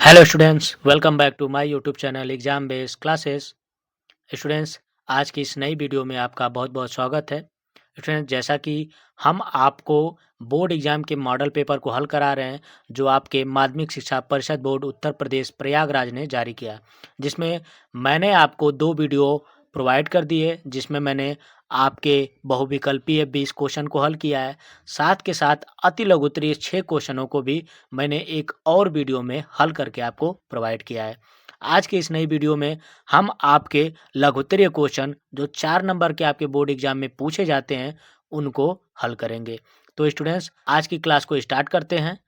Hello students, welcome back to my YouTube channel exam based classes. Students, आज की इस नई वीडियो में आपका बहुत बहुत स्वागत है। स्टूडेंट्स, जैसा कि हम आपको बोर्ड एग्जाम के मॉडल पेपर को हल करा रहे हैं जो आपके माध्यमिक शिक्षा परिषद बोर्ड उत्तर प्रदेश प्रयागराज ने जारी किया, जिसमें मैंने आपको 2 वीडियो प्रोवाइड कर दिए, जिसमें मैंने आपके बहुविकल्पीय 20 क्वेश्चन को हल किया है। साथ के साथ अति लघु उत्तरीय 6 क्वेश्चनों को भी मैंने एक और वीडियो में हल करके आपको प्रोवाइड किया है। आज के इस नई वीडियो में हम आपके लघुत्तरीय क्वेश्चन जो 4 नंबर के आपके बोर्ड एग्जाम में पूछे जाते हैं, उनको हल करेंगे। तो स्टूडेंट्स, आज की क्लास को स्टार्ट करते हैं।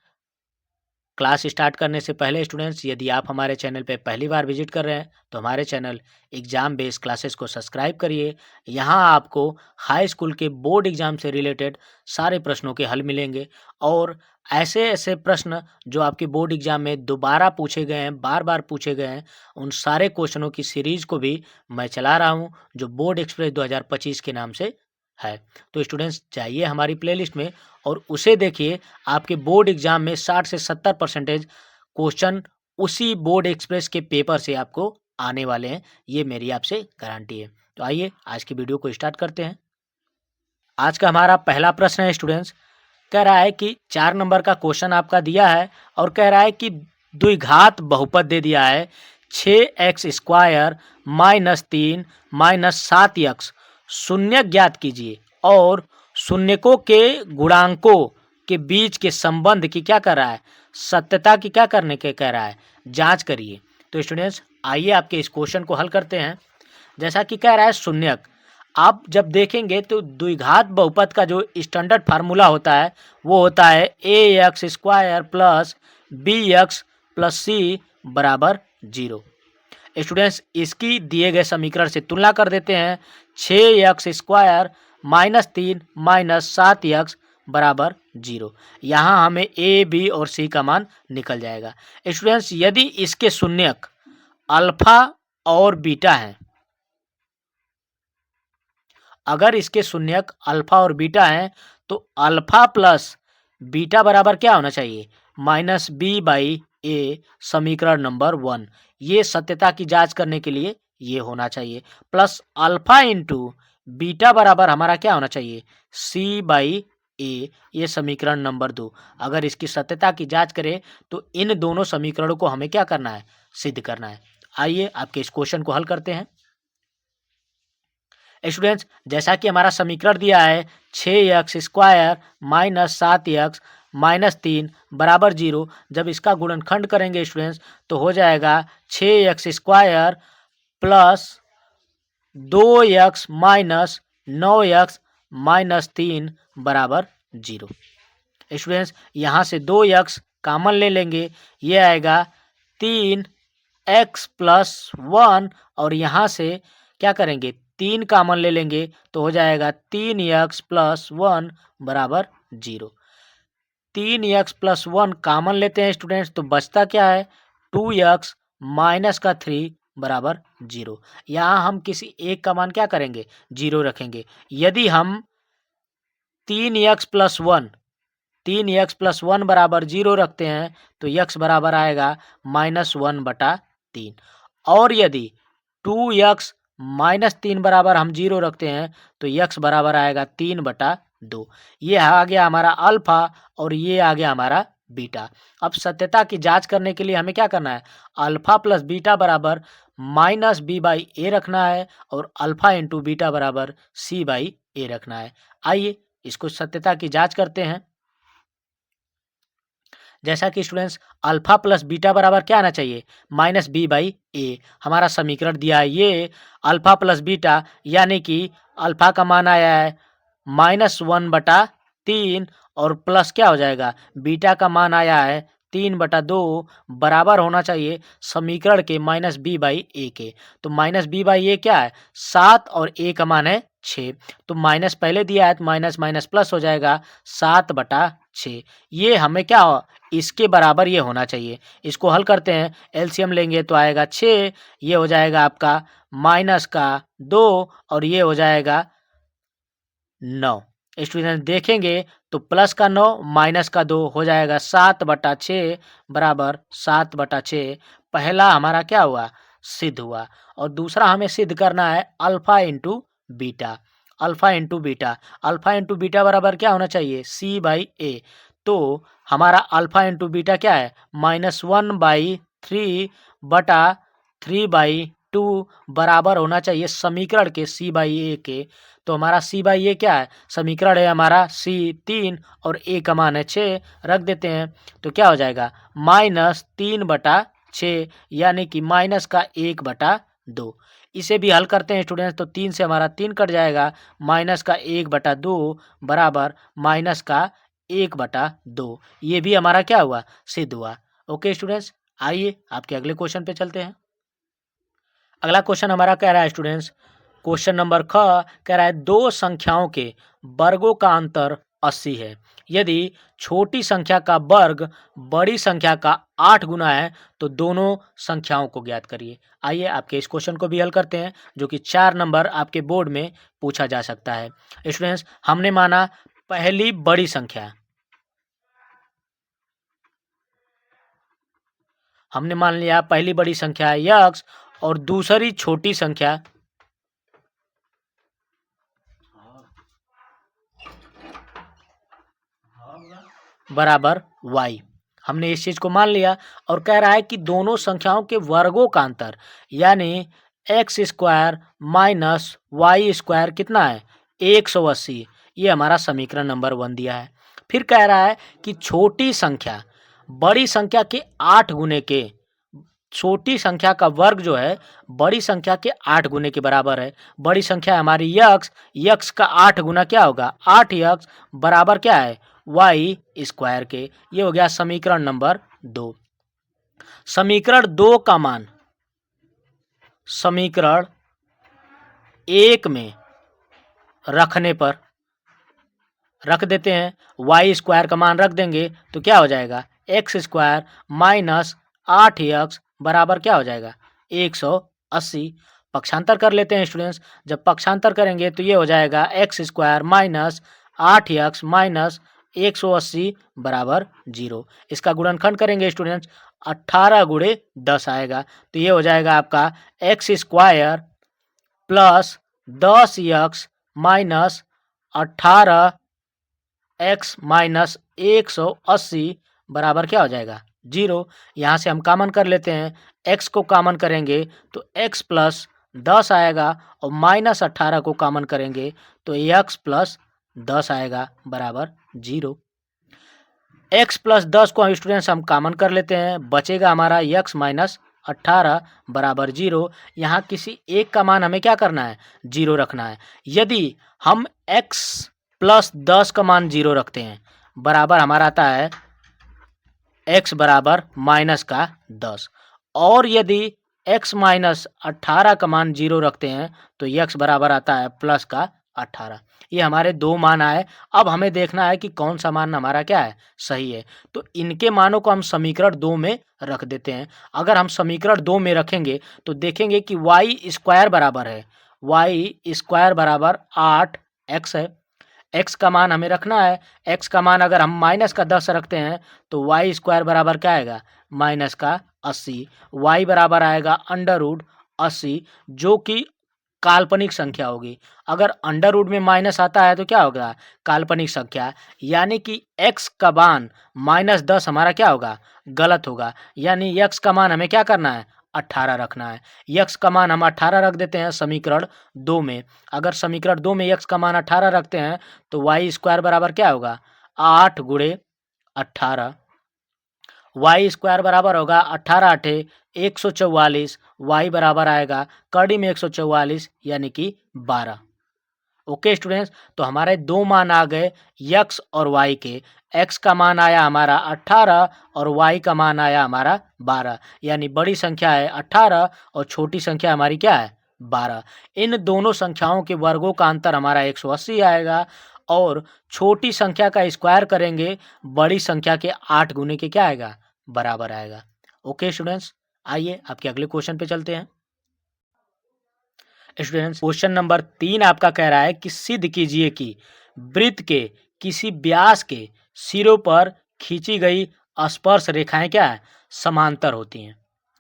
क्लास स्टार्ट करने से पहले स्टूडेंट्स, यदि आप हमारे चैनल पे पहली बार विजिट कर रहे हैं तो हमारे चैनल एग्जाम बेस्ड क्लासेस को सब्सक्राइब करिए। यहाँ आपको हाई स्कूल के बोर्ड एग्जाम से रिलेटेड सारे प्रश्नों के हल मिलेंगे और ऐसे ऐसे प्रश्न जो आपके बोर्ड एग्जाम में दोबारा पूछे गए हैं, बार बार पूछे गए हैं, उन सारे क्वेश्चनों की सीरीज को भी मैं चला रहा हूँ जो बोर्ड एक्सप्रेस 2025 के नाम से है। तो स्टूडेंट्स, जाइए हमारी प्लेलिस्ट में और उसे देखिए। आपके बोर्ड एग्जाम में 60 से 70% क्वेश्चन उसी बोर्ड एक्सप्रेस के पेपर से आपको आने वाले हैं, ये मेरी आपसे गारंटी है। तो आइए आज की वीडियो को स्टार्ट करते हैं। आज का हमारा पहला प्रश्न है स्टूडेंट्स, कह रहा है कि 4 नंबर का क्वेश्चन आपका दिया है और कह रहा है कि द्विघात बहुपद दे दिया है 6x² -3 -7x शून्य ज्ञात कीजिए और शून्यकों के गुणांकों के बीच के संबंध की क्या कर रहा है, सत्यता की क्या करने के कह रहा है, जांच करिए। तो स्टूडेंट्स, आइए आपके इस क्वेश्चन को हल करते हैं। जैसा कि कह रहा है शून्यक, आप जब देखेंगे तो द्विघात बहुपद का जो स्टैंडर्ड फार्मूला होता है वो होता है ax² प्लस bx प्लस सी बराबर 0। स्टूडेंट्स, इसकी दिए गए समीकरण से तुलना कर देते हैं। 6x² -3 -7x बराबर 0। यहाँ हमें a, b और c का मान निकल जाएगा। स्टूडेंट्स, यदि इसके शून्यक अल्फा और बीटा हैं, अगर इसके शून्यक अल्फा और बीटा हैं तो अल्फा प्लस बीटा बराबर क्या होना चाहिए, -b/a समीकरण नंबर 1। ये सत्यता की जांच करने के लिए ये होना चाहिए। प्लस अल्फा इंटू बीटा बराबर हमारा क्या होना चाहिए, c/a, ये समीकरण नंबर 2। अगर इसकी सत्यता की जांच करें तो इन दोनों समीकरणों को हमें क्या करना है, सिद्ध करना है। आइए आपके इस क्वेश्चन को हल करते हैं। स्टूडेंट्स, जैसा कि हमारा समीकरण दिया है 6x² -7x -3 बराबर 0, जब इसका गुणनखंड करेंगे स्टूडेंट्स तो हो जाएगा 6x² plus 2x minus 9x -3 बराबर 0। स्टूडेंट्स, यहाँ से 2x कॉमन ले लेंगे, ये आएगा 3x प्लस 1 और यहाँ से क्या करेंगे, 3 कॉमन ले लेंगे तो हो जाएगा 3x प्लस 1 बराबर 0। 3x प्लस 1 कॉमन लेते हैं स्टूडेंट्स तो बचता क्या है, 2x माइनस का 3 बराबर 0। यहाँ हम किसी एक का मान क्या करेंगे, 0 रखेंगे। यदि हम 3x प्लस 1 बराबर 0 रखते हैं तो x बराबर आएगा -1/3। और यदि 2x -3 बराबर हम 0 रखते हैं तो x बराबर आएगा 3/2। ये आ गया हमारा अल्फा और ये आ गया हमारा बीटा। अब सत्यता की जांच करने के लिए हमें क्या करना है, अल्फा प्लस बीटा बराबर -b/a रखना है और अल्फा इंटू बीटा बराबर c/a रखना है। आइए इसको सत्यता की जांच करते हैं। जैसा कि स्टूडेंट्स, अल्फा प्लस बीटा बराबर क्या आना चाहिए, -b/a। हमारा समीकरण दिया है ये अल्फा प्लस बीटा, यानी कि अल्फा का मान आया है -1/3 और प्लस क्या हो जाएगा, बीटा का मान आया है 3/2, बराबर होना चाहिए समीकरण के -b/a के। तो -b/a क्या है, 7 और a का मान है 6। तो माइनस पहले दिया है तो माइनस माइनस प्लस हो जाएगा 7/6। ये हमें क्या हो, इसके बराबर ये होना चाहिए। इसको हल करते हैं, एलसीएम लेंगे तो आएगा 6, ये हो जाएगा आपका -2 और ये हो जाएगा 9। स्टूडेंट देखेंगे तो प्लस का 9 माइनस का 2 हो जाएगा 7/6 बराबर 7/6। पहला हमारा क्या हुआ, सिद्ध हुआ। और दूसरा हमें सिद्ध करना है alpha into beta. Alpha into beta, alpha into beta बराबर क्या होना चाहिए, C/A। तो हमारा अल्फा इंटू बीटा क्या है, -1/3/3/2 बराबर होना चाहिए समीकरण के C/A के। तो हमारा C/A क्या है, समीकरण है हमारा C 3 और A का मान है 6, रख देते हैं तो क्या हो जाएगा -3/6 यानी कि माइनस का 1/2। इसे भी हल करते हैं स्टूडेंट्स तो 3 से हमारा 3 कट जाएगा, माइनस का 1/2 बराबर माइनस का 1/2। ये भी हमारा क्या हुआ, सिद्ध हुआ। ओके स्टूडेंट्स, आइए आपके अगले क्वेश्चन पे चलते हैं। अगला क्वेश्चन हमारा कह रहा है स्टूडेंट्स, क्वेश्चन नंबर ख कह रहा है दो संख्याओं के वर्गों का अंतर 80 है। यदि छोटी संख्या का वर्ग बड़ी संख्या का 8 गुना है तो दोनों संख्याओं को ज्ञात करिए। आइए आपके इस क्वेश्चन को भी हल करते हैं, जो कि 4 नंबर आपके बोर्ड में पूछा जा सकता है। स्टूडेंट्स, हमने माना पहली बड़ी संख्या, हमने मान लिया पहली बड़ी संख्या है x और दूसरी छोटी संख्या बराबर y। हमने इस चीज को मान लिया और कह रहा है कि दोनों संख्याओं के वर्गों का अंतर यानी X square minus Y square कितना है 180। ये हमारा समीकरण नंबर 1 दिया है। फिर कह रहा है कि छोटी संख्या बड़ी संख्या के 8 गुने के, छोटी संख्या का वर्ग जो है बड़ी संख्या के 8 गुने के बराबर है। बड़ी संख्या है हमारी यक्स, यक्स का 8 गुना क्या होगा 8x बराबर क्या है वाई स्क्वायर के। ये हो गया समीकरण नंबर 2। समीकरण 2 का मान समीकरण 1 में रखने पर रख देते हैं, वाई स्क्वायर का मान रख देंगे तो क्या हो जाएगा एक्स स्क्वायर माइनस 8x बराबर क्या हो जाएगा 180। पक्षांतर कर लेते हैं स्टूडेंट्स, जब पक्षांतर करेंगे तो ये हो जाएगा x square minus 8x minus 180 बराबर 0। इसका गुणनखंड करेंगे स्टूडेंट्स 18 गुणे 10 आएगा तो ये हो जाएगा आपका x square plus 10x minus 18 x minus 180 बराबर क्या हो जाएगा 0। यहाँ से हम कॉमन कर लेते हैं, x को कॉमन करेंगे तो x प्लस 10 आएगा और माइनस 18 को कॉमन करेंगे तो x प्लस 10 आएगा बराबर 0। x प्लस 10 को हम स्टूडेंट्स हम कॉमन कर लेते हैं, बचेगा हमारा x माइनस 18 बराबर 0। यहाँ किसी एक का मान हमें क्या करना है 0 रखना है। यदि हम x प्लस 10 का मान 0 रखते हैं बराबर हमारा आता है x बराबर माइनस का 10, और यदि x माइनस 18 का मान 0 रखते हैं तो x बराबर आता है प्लस का 18। ये हमारे दो मान आए। अब हमें देखना है कि कौन सा मान हमारा क्या है सही है, तो इनके मानों को हम समीकरण 2 में रख देते हैं। अगर हम समीकरण 2 में रखेंगे तो देखेंगे कि वाई स्क्वायर बराबर है, वाई स्क्वायर बराबर 8x है। x का मान हमें रखना है, x का मान अगर हम माइनस का 10 रखते हैं तो वाई स्क्वायर बराबर क्या आएगा माइनस का 80। y बराबर आएगा अंडर रूट 80 जो कि काल्पनिक संख्या होगी। अगर अंडर रूट में माइनस आता है तो क्या होगा काल्पनिक संख्या, यानी कि x का मान -10 हमारा क्या होगा गलत होगा। यानी x का मान हमें क्या करना है 18 रखना है। x का मान हम 18 रख देते हैं समीकरण 2 में। अगर समीकरण 2 में x का मान 18 रखते हैं तो वाई स्क्वायर बराबर क्या होगा 8 गुणे 18। वाई स्क्वायर बराबर होगा 18 आठे 144, वाई बराबर आएगा कड़ी में 144 यानी कि 12। ओके स्टूडेंट्स, तो हमारे दो मान आ गए x और y के। x का मान आया हमारा 18 और y का मान आया हमारा 12, यानी बड़ी संख्या है 18 और छोटी संख्या हमारी क्या है 12। इन दोनों संख्याओं के वर्गों का अंतर हमारा 180 आएगा और छोटी संख्या का स्क्वायर करेंगे बड़ी संख्या के 8 गुने के क्या आएगा बराबर आएगा। ओके स्टूडेंट्स, आइए आपके अगले क्वेश्चन पे चलते हैं। स्टूडेंट्स, क्वेश्चन नंबर 3 आपका कह रहा है कि सिद्ध कीजिए कि वृत्त के किसी व्यास के सिरों पर खींची गई स्पर्श रेखाएं क्या है, समांतर होती हैं।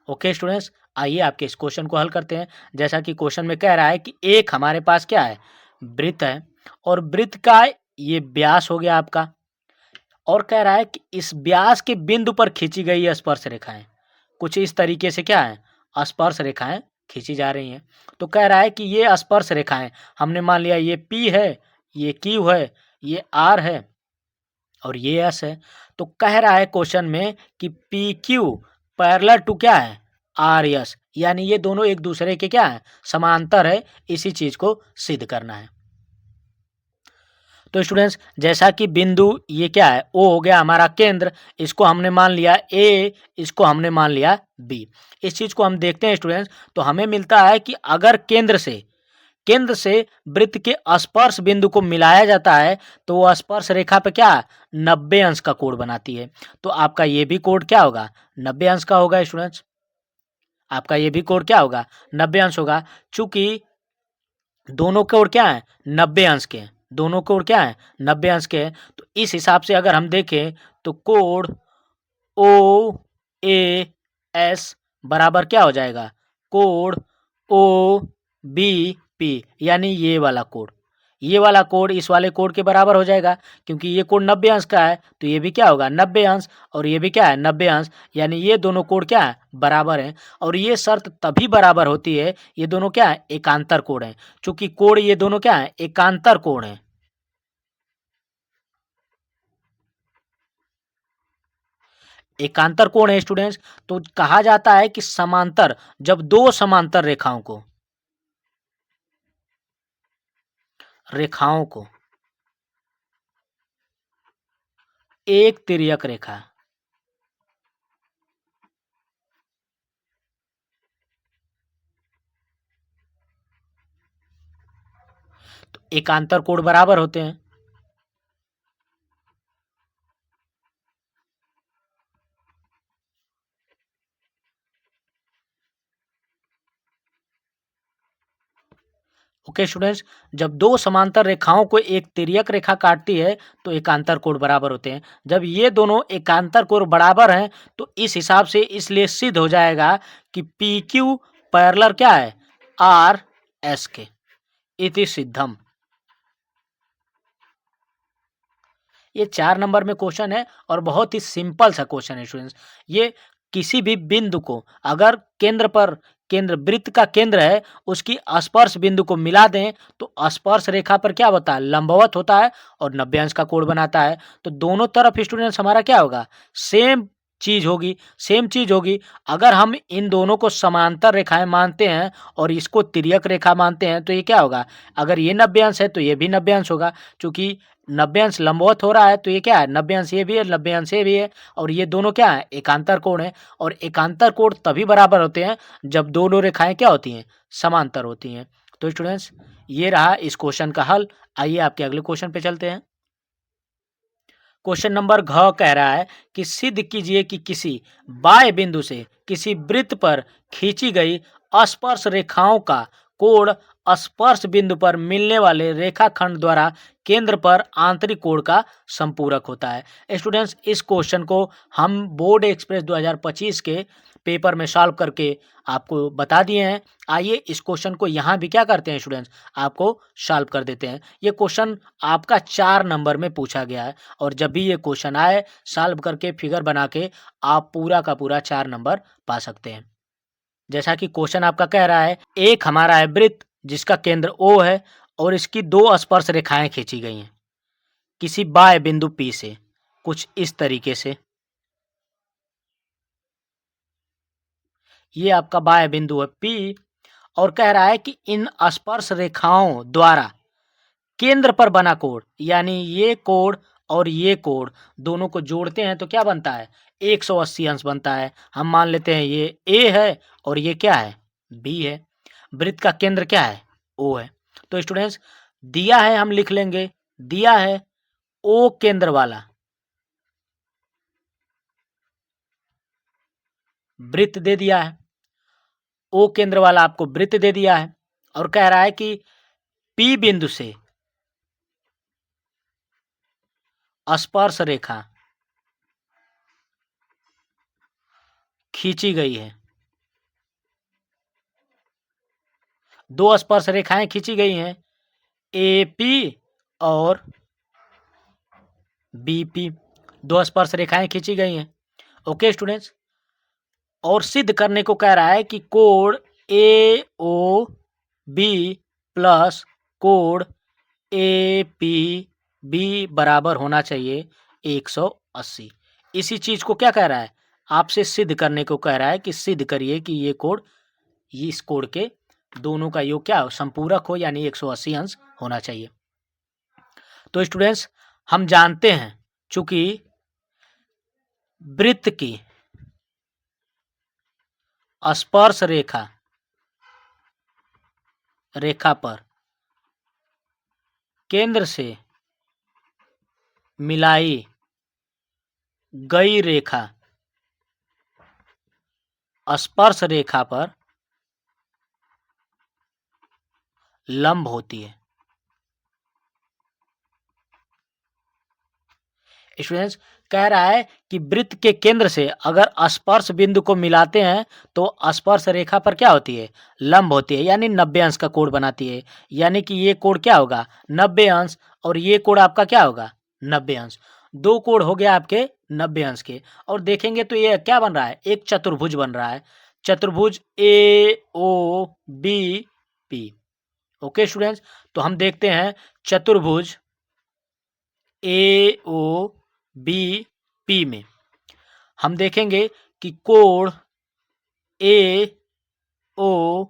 ओके स्टूडेंट्स, आइए आपके इस क्वेश्चन को हल करते हैं। जैसा कि क्वेश्चन में कह रहा है कि एक हमारे पास क्या है, वृत्त है, और वृत्त का ये व्यास हो गया आपका, और कह रहा है कि इस व्यास के बिंदु पर खींची गई स्पर्श रेखाएं कुछ इस तरीके से क्या है, स्पर्श रेखाएं खींची जा रही हैं। तो कह रहा है कि ये स्पर्श रेखाएं, हमने मान लिया ये P है, ये Q है, ये R है और ये S है। तो कह रहा है क्वेश्चन में कि PQ पैरेलल टू क्या है, RS, यानी ये दोनों एक दूसरे के क्या है, समांतर है। इसी चीज को सिद्ध करना है। तो स्टूडेंट्स, जैसा कि बिंदु ये क्या है, ओ हो गया हमारा केंद्र, इसको हमने मान लिया ए, इसको हमने मान लिया बी। इस चीज को हम देखते हैं स्टूडेंट्स, तो हमें मिलता है कि अगर केंद्र से वृत्त के स्पर्श बिंदु को मिलाया जाता है तो वो स्पर्श रेखा पे क्या 90 अंश का कोण बनाती है। तो आपका ये भी कोण क्या होगा, 90 अंश का होगा स्टूडेंट्स। आपका ये भी कोण क्या होगा, 90 अंश होगा। चूंकि दोनों कोण क्या है, 90 अंश के हैं। दोनों कोण क्या है, 90 अंश के हैं। तो इस हिसाब से अगर हम देखें तो कोण ओ ए एस बराबर क्या हो जाएगा, कोण ओ बी पी, यानी ये वाला कोण इस वाले कोण के बराबर हो जाएगा, क्योंकि ये कोण 90 अंश का है तो ये भी क्या होगा 90 अंश, और ये भी क्या है 90 अंश, यानी ये दोनों कोण क्या है, बराबर हैं। और ये शर्त तभी बराबर होती है, ये दोनों क्या है, एकांतर कोण हैं। चूंकि कोण ये दोनों क्या है, एकांतर कोण है। एकांतर कोण है स्टूडेंट्स, तो कहा जाता है कि समांतर, जब दो समांतर रेखाओं को एक तिर्यक रेखा, तो एकांतर कोण बराबर होते हैं। ओके स्टूडेंट्स, जब दो समांतर रेखाओं को एक तिर्यक रेखा काटती है तो एकांतर कोण बराबर होते हैं। जब ये दोनों एकांतर कोण बराबर हैं तो इस हिसाब से इसलिए सिद्ध हो जाएगा कि पी क्यू पैरेलल क्या है, आर एस के, इति सिद्धम। ये 4 नंबर में क्वेश्चन है और बहुत ही सिंपल सा क्वेश्चन है स्टूडेंट्स। ये किसी भी बिंदु को अगर केंद्र वृत्त का केंद्र है, उसकी स्पर्श बिंदु को मिला दें तो स्पर्श रेखा पर क्या होता है, लंबवत होता है और 90 अंश का कोण बनाता है। तो दोनों तरफ स्टूडेंट्स हमारा क्या होगा, सेम चीज होगी। अगर हम इन दोनों को समांतर रेखाएं मानते हैं और इसको तिर्यक रेखा मानते हैं तो ये क्या होगा, अगर ये 90 अंश है तो ये भी 90 अंश होगा। चूंकि 90 अंश लंबवत हो रहा है तो ये क्या है, 90 अंश ये भी है, 90 अंश ये भी है, और ये दोनों क्या है, एकांतर कोण है। और एकांतर कोण तभी बराबर होते हैं जब दोनों रेखाएं क्या होती हैं, समांतर होती हैं। तो स्टूडेंट्स, ये रहा इस क्वेश्चन का हल। आइए आपके अगले क्वेश्चन पे चलते हैं। क्वेश्चन नंबर घ कह रहा है कि सिद्ध कीजिए कि किसी बाह्य बिंदु से किसी वृत्त पर खींची गई स्पर्श रेखाओं का कोण स्पर्श बिंदु पर मिलने वाले रेखाखंड द्वारा केंद्र पर आंतरिक कोण का संपूरक होता है। स्टूडेंट्स, इस क्वेश्चन को हम बोर्ड एक्सप्रेस 2025 के पेपर में सॉल्व करके आपको बता दिए हैं। आइए इस क्वेश्चन को यहाँ भी क्या करते हैं स्टूडेंट्स, आपको सॉल्व कर देते हैं। ये क्वेश्चन आपका 4 नंबर में पूछा गया है, और जब भी ये क्वेश्चन आए सॉल्व करके फिगर बना के आप पूरा का पूरा 4 नंबर पा सकते हैं। जैसा कि क्वेश्चन आपका कह रहा है, एक हमारा है वृत्त जिसका केंद्र O है और इसकी दो स्पर्श रेखाएं खींची गई हैं किसी बाह्य बिंदु P से, कुछ इस तरीके से। ये आपका बाह्य बिंदु है P, और कह रहा है कि इन स्पर्श रेखाओं द्वारा केंद्र पर बना कोण, यानी ये कोण और ये कोण दोनों को जोड़ते हैं तो क्या बनता है, 180 अंश बनता है। हम मान लेते हैं ये A है और ये क्या है, B है। वृत्त का केंद्र क्या है, O है। तो स्टूडेंट्स, दिया है, हम लिख लेंगे, दिया है O केंद्र वाला वृत्त दे दिया है, O केंद्र वाला आपको वृत्त दे दिया है, और कह रहा है कि P बिंदु से स्पर्श रेखा खींची गई है, दो स्पर्श रेखाएं खींची गई हैं, एपी और बीपी, दो स्पर्श रेखाएं खींची गई हैं। ओके स्टूडेंट्स, और सिद्ध करने को कह रहा है कि कोण ए ओ बी प्लस कोण ए पी बी बराबर होना चाहिए 180। इसी चीज को क्या कह रहा है, आपसे सिद्ध करने को कह रहा है कि सिद्ध करिए कि ये कोण, इस कोण के दोनों का योग क्या हो, संपूरक हो, यानी 180 अंश होना चाहिए। तो स्टूडेंट्स, हम जानते हैं चूंकि वृत्त की स्पर्श रेखा पर केंद्र से मिलाई गई रेखा स्पर्श रेखा पर लंब होती है। स्टूडेंट्स, कह रहा है कि वृत्त के केंद्र से अगर स्पर्श बिंदु को मिलाते हैं तो स्पर्श रेखा पर क्या होती है, लंब होती है, यानी 90 अंश का कोण बनाती है। यानी कि ये कोण क्या होगा, 90 अंश, और ये कोण आपका क्या होगा, 90 अंश। दो कोण हो गया आपके 90 अंश के, और देखेंगे तो ये क्या बन रहा है, एक चतुर्भुज बन रहा है, चतुर्भुज A O B P. Okay students, तो हम देखते हैं चतुर्भुज ए ओ बी पी में हम देखेंगे कि कोण ए ओ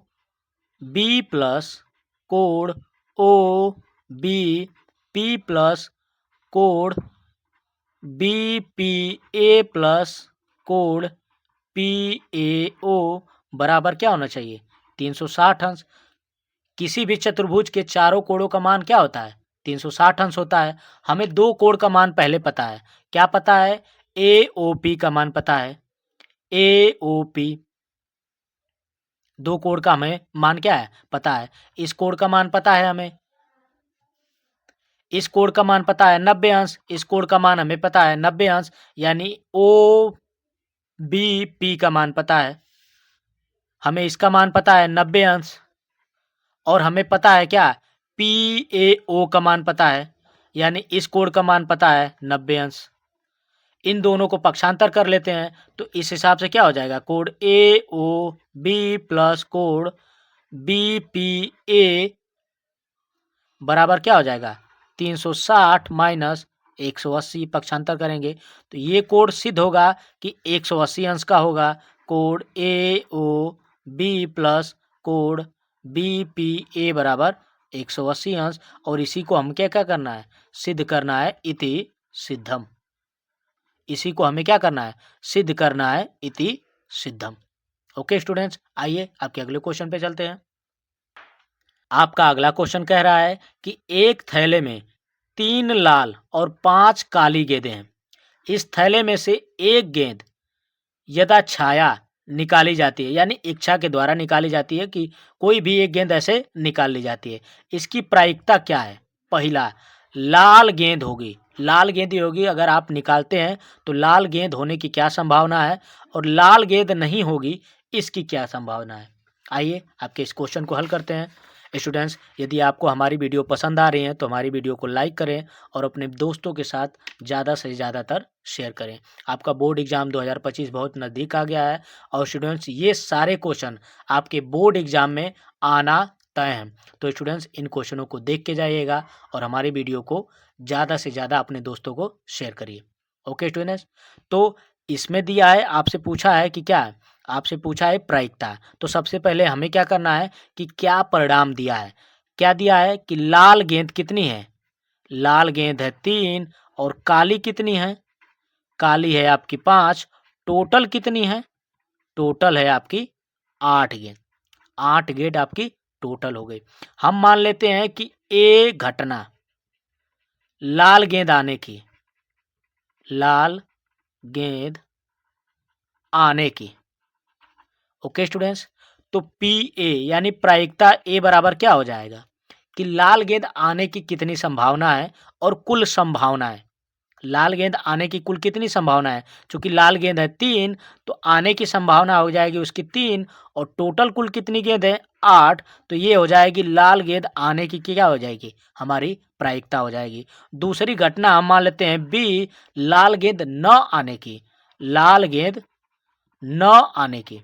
बी प्लस कोण ओ बी पी प्लस कोण बी पी ए प्लस कोण पी ए ओ बराबर क्या होना चाहिए, 360 अंश। किसी भी चतुर्भुज के चारों कोणों का मान क्या होता है, 360 अंश होता है। हमें दो कोण का मान पहले पता है, क्या पता है, ए ओ पी का मान पता है, ए ओ पी, दो कोण का हमें मान क्या है, पता है। इस कोण का मान पता है हमें, इस कोण का मान पता है 90 अंश, इस कोण का मान हमें पता है 90 अंश, यानी ओ बी पी का मान पता है, हमें इसका मान पता है 90 अंश, और हमें पता है क्या, पी ए ओ का मान पता है, यानी इस कोण का मान पता है 90 अंश। इन दोनों को पक्षांतर कर लेते हैं तो इस हिसाब से क्या हो जाएगा, कोण ए ओ बी प्लस कोण बी पी ए बराबर क्या हो जाएगा, 360 माइनस 180। पक्षांतर करेंगे तो ये कोण सिद्ध होगा कि 180 अंश का होगा, कोण ए ओ बी प्लस कोण बी पी ए बराबर 180 अंश। और इसी को हम क्या क्या करना है, सिद्ध करना है, इति सिद्धम। इसी को हमें क्या करना है, सिद्ध करना है, इति सिद्धम। ओके स्टूडेंट्स, आइए आपके अगले क्वेश्चन पे चलते हैं। आपका अगला क्वेश्चन कह रहा है कि एक थैले में 3 लाल और 5 काली गेंदें हैं। इस थैले में से एक गेंद यदा छाया निकाली जाती है, यानी इच्छा के द्वारा निकाली जाती है कि कोई भी एक गेंद ऐसे निकाल ली जाती है। इसकी प्रायिकता क्या है, पहला लाल गेंद होगी, लाल गेंद ही होगी। अगर आप निकालते हैं तो लाल गेंद होने की क्या संभावना है, और लाल गेंद नहीं होगी इसकी क्या संभावना है। आइए आपके इस क्वेश्चन को हल करते हैं। स्टूडेंट्स, यदि आपको हमारी वीडियो पसंद आ रही है तो हमारी वीडियो को लाइक करें और अपने दोस्तों के साथ ज़्यादा से ज़्यादातर शेयर करें। आपका बोर्ड एग्ज़ाम 2025 बहुत नज़दीक आ गया है, और स्टूडेंट्स ये सारे क्वेश्चन आपके बोर्ड एग्ज़ाम में आना तय हैं। तो स्टूडेंट्स, इन क्वेश्चनों को देख के जाइएगा और हमारी वीडियो को ज़्यादा से ज़्यादा अपने दोस्तों को शेयर करिए। ओके स्टूडेंट्स, तो इसमें दिया है, आपसे पूछा है कि क्या है, आपसे पूछा है प्रायिकता। तो सबसे पहले हमें क्या करना है कि क्या परिणाम दिया है, क्या दिया है कि लाल गेंद कितनी है, लाल गेंद है 3, और काली कितनी है, काली है आपकी 5। टोटल कितनी है, टोटल है आपकी 8 गेंद, 8 गेंद आपकी टोटल हो गई। हम मान लेते हैं कि ए घटना लाल गेंद आने की, लाल गेंद आने की। ओके स्टूडेंट्स, तो पी ए यानी प्रायिकता ए बराबर क्या हो जाएगा कि लाल गेंद आने की कितनी संभावना है, और कुल संभावना है, लाल गेंद आने की कुल कितनी संभावना है? चूंकि लाल गेंद है 3, तो आने की संभावना हो जाएगी उसकी 3, और टोटल कुल कितनी गेंद है? 8। तो ये हो जाएगी लाल गेंद आने की क्या हो जाएगी? हमारी प्रायिकता हो जाएगी। दूसरी घटना हम मान लेते हैं बी, लाल गेंद न आने की। लाल गेंद न आने की,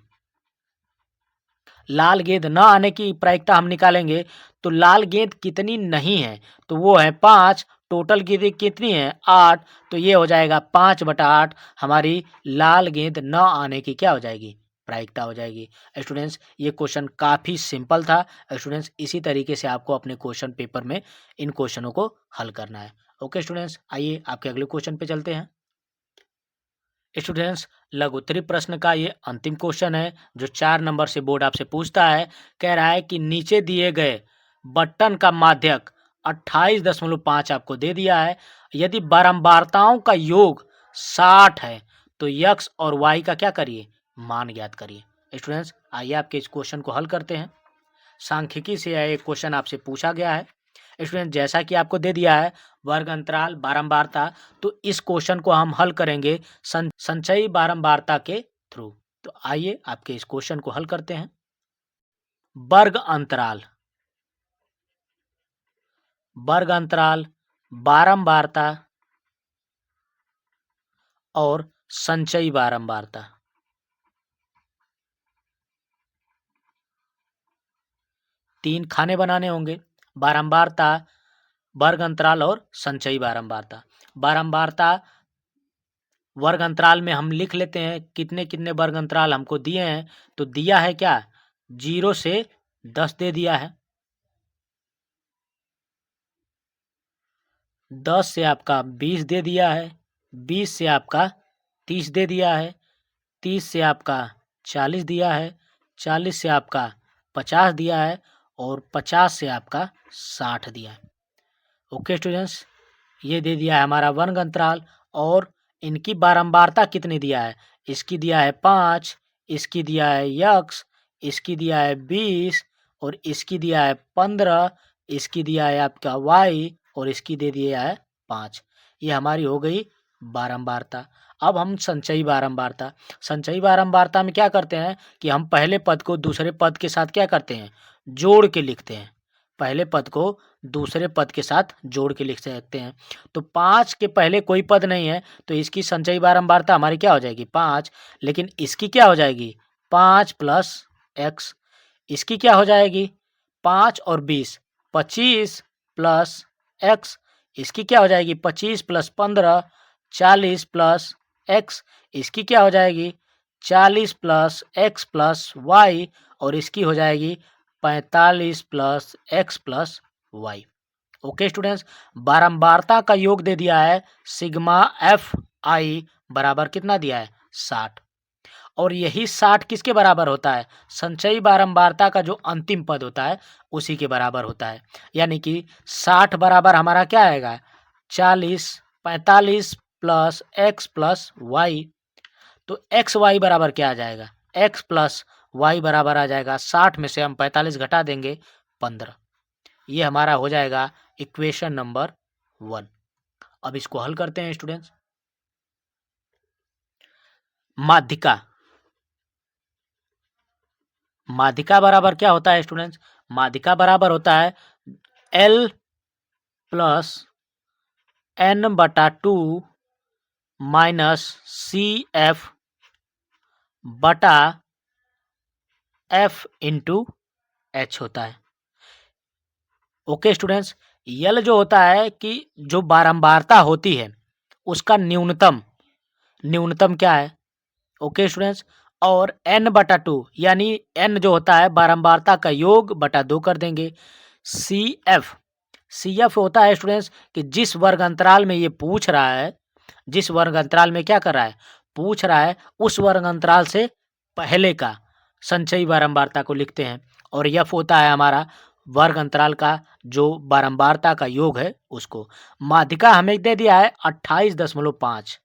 लाल गेंद न आने की प्रायिकता हम निकालेंगे, तो लाल गेंद कितनी नहीं है? तो वो है 5। टोटल गेंद कितनी है? 8। तो ये हो जाएगा 5/8 हमारी लाल गेंद न आने की क्या हो जाएगी? प्रायिकता हो जाएगी। स्टूडेंट्स, ये क्वेश्चन काफ़ी सिंपल था। स्टूडेंट्स, इसी तरीके से आपको अपने क्वेश्चन पेपर में इन क्वेश्चनों को हल करना है। ओके स्टूडेंट्स, आइए आपके अगले क्वेश्चन पे चलते हैं। स्टूडेंट्स, लघुत्तरी प्रश्न का ये अंतिम क्वेश्चन है जो 4 नंबर से बोर्ड आपसे पूछता है। कह रहा है कि नीचे दिए गए बटन का माध्यक 28.5 आपको दे दिया है। यदि बारंबारताओं का योग 60 है तो यक्स और वाई का क्या करिए? मान ज्ञात करिए। स्टूडेंट्स, आइए आपके इस क्वेश्चन को हल करते हैं। सांख्यिकी से यह क्वेश्चन आपसे पूछा गया है। स्टूडेंट, जैसा कि आपको दे दिया है वर्ग अंतराल बारंबारता, तो इस क्वेश्चन को हम हल करेंगे संचयी बारंबारता के थ्रू। तो आइए आपके इस क्वेश्चन को हल करते हैं। वर्ग अंतराल, वर्ग अंतराल, बारंबारता और संचयी बारंबारता, तीन खाने बनाने होंगे। बारंबारता, वर्ग अंतराल और संचयी बारंबारता। बारंबारता वर्ग अंतराल में हम लिख लेते हैं कितने कितने वर्ग अंतराल हमको दिए हैं। तो दिया है क्या? 0 से 10 दे दिया है। 10 से आपका 20 दे दिया है। 20 से आपका 30 दे दिया है। 30 से आपका 40 दिया है। 40 से आपका 50 दिया है। और 50 से आपका 60 दिया है। ओके स्टूडेंट्स, ये दे दिया है हमारा वर्ग अंतराल। और इनकी बारंबारता कितनी दिया है? इसकी दिया है 5, इसकी दिया है यक्स, इसकी दिया है 20, और इसकी दिया है 15, इसकी दिया है आपका वाई, और इसकी दे दिया है 5। ये हमारी हो गई बारंबारता। अब हम संचयी बारंबारता, संचयी बारंबारता में क्या करते हैं कि हम पहले पद को दूसरे पद के साथ क्या करते हैं? जोड़ के लिखते हैं। पहले पद को दूसरे पद के साथ जोड़ के लिख सकते हैं। तो 5 के पहले कोई पद नहीं है, तो इसकी संचयी बारंबारता हमारी क्या हो जाएगी? 5। लेकिन इसकी क्या हो जाएगी? 5 प्लस एक्स। इसकी क्या हो जाएगी? 5 और 20, 25 प्लस एक्स। इसकी क्या हो जाएगी? 25 प्लस 15, 40 प्लस एक्स। इसकी क्या हो जाएगी? 40 प्लस एक्स प्लस वाई। और इसकी हो जाएगी 45 plus X plus Y. Okay students, बारंबारता का योग दे दिया है सिग्मा एफ आई बराबर कितना दिया है? 60। और यही 60 किसके बराबर होता है? संचयी बारंबारता का जो अंतिम पद होता है उसी के बराबर होता है। यानी कि 60 बराबर हमारा क्या आएगा? 40, 45 प्लस एक्स प्लस वाई। तो एक्स वाई बराबर क्या आ जाएगा? एक्स प्लस वाई बराबर आ जाएगा 60 में से हम 45 घटा देंगे 15। ये हमारा हो जाएगा इक्वेशन नंबर 1। अब इसको हल करते हैं स्टूडेंट्स। माध्यिका, माध्यिका बराबर क्या होता है स्टूडेंट्स? माध्यिका बराबर होता है L plus N/2 minus CF बटा F इंटू H होता है। ओके स्टूडेंट्स, यल जो होता है कि जो बारंबारता होती है उसका न्यूनतम, न्यूनतम क्या है? ओके स्टूडेंट्स, और n/2 यानी n जो होता है बारंबारता का योग बटा 2 कर देंगे। CF, CF होता है स्टूडेंट्स कि जिस वर्ग अंतराल में ये पूछ रहा है, जिस वर्ग अंतराल में क्या कर रहा है? पूछ रहा है, उस वर्ग अंतराल से पहले का संचयी बारंबारता को लिखते हैं। और F होता है हमारा वर्ग अंतराल का जो बारंबारता का योग है उसको। माध्यिका हमें दे दिया है 28.5,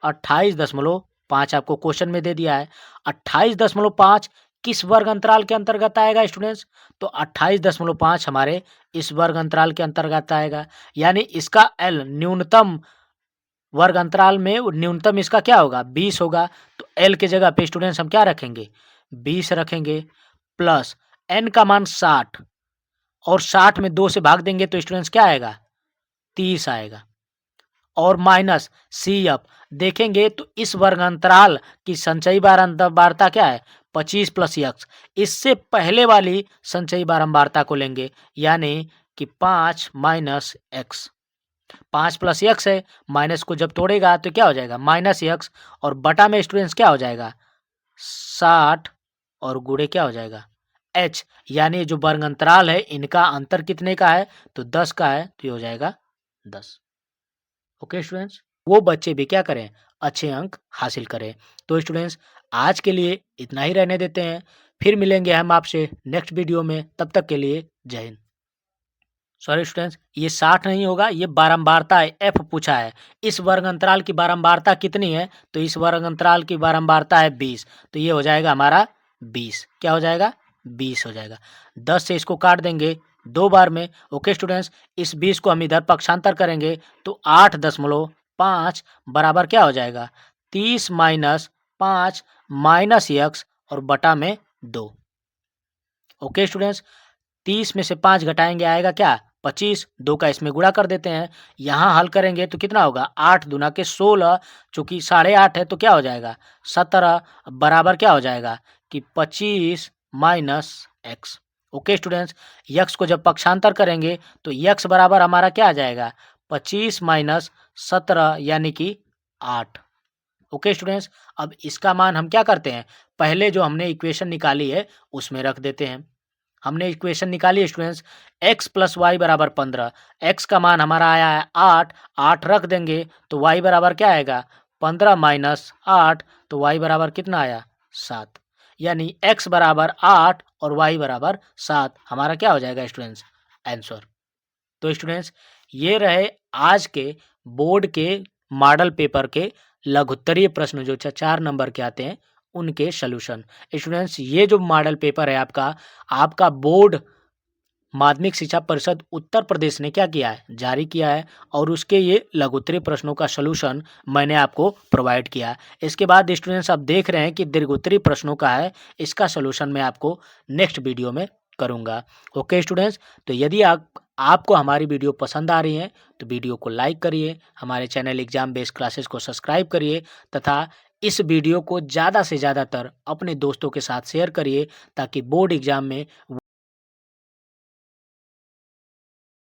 28.5 आपको क्वेश्चन में दे दिया है। 28.5 किस वर्ग अंतराल के अंतर्गत आएगा स्टूडेंट्स? तो 28.5 हमारे इस वर्ग अंतराल के अंतर्गत आएगा। यानी इसका एल न्यूनतम वर्ग अंतराल में न्यूनतम इसका क्या होगा 20 होगा, तो एल की जगह पे स्टूडेंट्स हम क्या रखेंगे 20 रखेंगे, प्लस एन का मान 60 और 60 में 2 से भाग देंगे तो स्टूडेंट्स क्या आएगा 30 आएगा, और माइनस सी एफ देखेंगे तो इस वर्ग अंतराल की संचयी बारंबारता क्या है 25 प्लस एक्स। इससे पहले वाली संचयी बारंबारता को लेंगे, यानी कि 5 माइनस एक्स। 5 प्लस एक्स है, माइनस को जब तोड़ेगा तो क्या हो जाएगा माइनस एक्स, और बटा में स्टूडेंट्स क्या हो जाएगा 60 और गुणे क्या हो जाएगा एच, यानी जो वर्ग अंतराल है इनका अंतर कितने का है तो 10 का है, तो ये हो जाएगा 10। ओके स्टूडेंट्स, वो बच्चे भी क्या करें अच्छे अंक हासिल करें। तो स्टूडेंट्स आज के लिए इतना ही रहने देते हैं, फिर मिलेंगे हम आपसे नेक्स्ट वीडियो में, तब तक के लिए जय हिंद। सॉरी स्टूडेंट्स, ये 60 नहीं होगा, ये बारंबारता है, एफ पूछा है। इस वर्ग अंतराल की बारंबारता कितनी है, तो इस वर्ग अंतराल की बारंबारता है 20, तो ये हो जाएगा हमारा 20। क्या हो जाएगा 20 हो जाएगा। 10 से इसको काट देंगे 2 बार में। ओके स्टूडेंट्स, इस 20 को हम इधर पक्षांतर करेंगे तो 8.5 बराबर क्या हो जाएगा 30 माइनस 5 माइनस एक्स और बटा में 2। ओके स्टूडेंट्स, 30 में से 5 घटाएंगे आएगा क्या 25, 2 का इसमें गुणा कर देते हैं। यहाँ हल करेंगे तो कितना होगा 8 दूना के 16, चूंकि 8.5 है तो क्या हो जाएगा 17 बराबर क्या हो जाएगा कि 25 minus x. Okay students, x को जब पक्षांतर करेंगे तो यक्स बराबर हमारा क्या आ जाएगा 25 माइनस 17 यानी कि 8। ओके स्टूडेंट्स, अब इसका मान हम क्या करते हैं पहले जो हमने इक्वेशन निकाली है उसमें रख देते हैं। हमने इक्वेशन निकाली है स्टूडेंट्स x प्लस वाई बराबर 15, x का मान हमारा आया है 8, 8 रख देंगे तो y बराबर क्या आएगा 15 माइनस 8, तो y बराबर कितना आया 7, यानी x बराबर 8 और y बराबर 7 हमारा क्या हो जाएगा स्टूडेंट्स आंसर। तो स्टूडेंट्स ये रहे आज के बोर्ड के मॉडल पेपर के लघुत्तरीय प्रश्न जो 4 नंबर के आते हैं उनके सॉल्यूशन। स्टूडेंट्स ये जो मॉडल पेपर है आपका बोर्ड माध्यमिक शिक्षा परिषद उत्तर प्रदेश ने क्या किया है जारी किया है, और उसके ये लघुत्तरीय प्रश्नों का सॉल्यूशन मैंने आपको प्रोवाइड किया। इसके बाद स्टूडेंट्स आप देख रहे हैं कि दीर्घोत्तरीय प्रश्नों का है, इसका सॉल्यूशन मैं आपको नेक्स्ट वीडियो में करूंगा। ओके स्टूडेंट्स, तो यदि आपको हमारी वीडियो पसंद आ रही है तो वीडियो को लाइक करिए, हमारे चैनल एग्जाम बेस्ड क्लासेस को सब्सक्राइब करिए तथा इस वीडियो को ज़्यादा से ज़्यादातर अपने दोस्तों के साथ शेयर करिए ताकि बोर्ड एग्जाम में